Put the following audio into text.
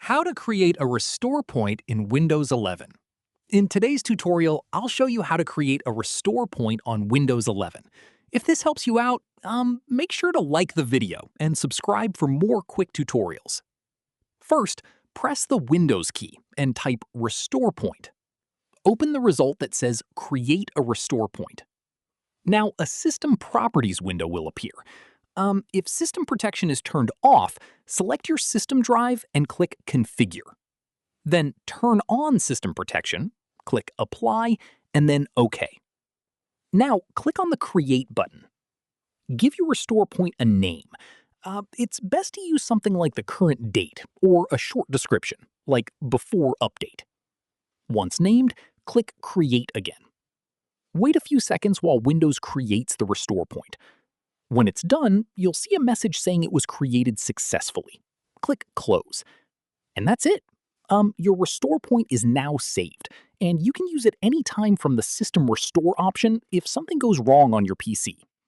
How to create a restore point in Windows 11. In today's tutorial, I'll show you how to create a restore point on Windows 11. If this helps you out, make sure to like the video and subscribe for more quick tutorials. First, press the Windows key and type restore point. Open the result that says create a restore point. Now, a System Properties window will appear. If System Protection is turned off, select your system drive and click Configure. Then turn on System Protection, click Apply, and then OK. Now, click on the Create button. Give your restore point a name. It's best to use something like the current date or a short description, like before update. Once named, click Create again. Wait a few seconds while Windows creates the restore point. When it's done, you'll see a message saying it was created successfully. Click Close. And that's it. Your restore point is now saved, and you can use it anytime from the System Restore option if something goes wrong on your PC.